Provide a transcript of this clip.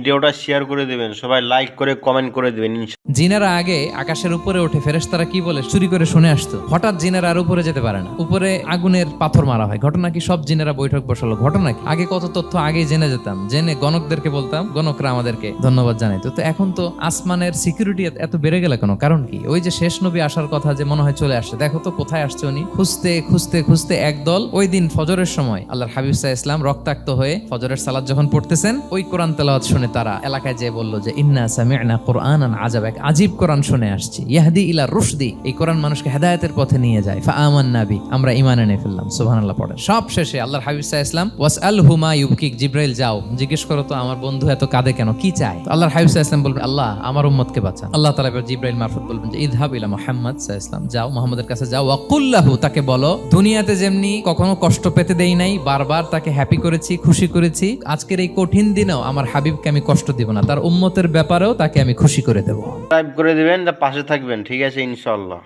ভিডিওটা শেয়ার করে দিবেন, সবাই লাইক করে কমেন্ট করে দিবেন। জিনেরা আগে আকাশের উপরে ওঠে, ফেরেশতারা কি বলে চুরি করে শুনে আসতো। হঠাৎ জিনেরা আর উপরে যেতে পারে না, উপরে আগুনের পাথর মারা হয়। ঘটনা কি? সব জিনেরা বৈঠক বসালো। ঘটনা কি? আগে কত তথ্য আগে জেনে যেতাম, জেনে গণকদেরকে বলতাম, গণকরা আমাদেরকে ধন্যবাদ জানাইতো। তো এখন তো আসমানের সিকিউরিটি এত বেড়ে গেল কেন? কারণ কি? ওই যে শেষ নবী আসার কথা যে মনে হয় চলে আসছে, দেখো তো কোথায় আসছে উনি। খুঁজতে খুঁজতে খুঁজতে একদল ওই দিন ফজরের সময় আল্লাহর হাবিব সাল্লাল্লাহু আলাইহি ওয়াসাল্লাম রক্তাক্ত হয়ে ফজরের সালাত যখন পড়তেছেন, ওই কোরআন তেলাওয়াত শুনে তারা এলাকায় যেয়ে বলল যে ইন্না সামি'না কুরআনান আজাব, এক আজীব কোরআন শুনে আসছি, ইয়াহদি ইলা রুশদি, এই কোরআন মানুষকে হেদায়েতের পথে নিয়ে যায়। ফা আমান্না বি, আমরা ঈমান এনে ফেললাম। সুবহানাল্লাহ পড়েন। সব শেষে আল্লাহর হাবিব সাল্লাল্লাহু আলাইহি ওয়াসাল্লাম ওয়াসআলহু মা ইউবকিক, জিবরাইল যাও জিজ্ঞেস করো তো আমার বন্ধু এত কাঁদে কেন, কি চায়? তো আল্লাহর হাবিব সাল্লাল্লাহু আলাইহি ওয়াসাল্লাম বলবেন, আল্লাহ আমার উম্মতকে বাঁচান। আল্লাহ তাআলা এবার জিবরাইল মারফত বলবেন যে ইযহাব ইলা মুহাম্মদ সাল্লাল্লাহু আলাইহি ওয়াসাল্লাম, যাও মুহাম্মদের কাছে যাও, ওয়া কুল লাহু, তাকে বলো দুনিয়াতে যেমনি কখনো কষ্ট পেতে দেই নাই, বারবার তাকে হ্যাপি করেছি, খুশি করেছি, আজকের এই কঠিন দিনেও আমার হাবিবকে আমি কষ্ট দিব না, তার উম্মতের ব্যাপারেও তাকে আমি খুশি করে দেব। সাবস্ক্রাইব করে দিবেন, পাশে থাকবেন, ঠিক আছে ইনশাআল্লাহ।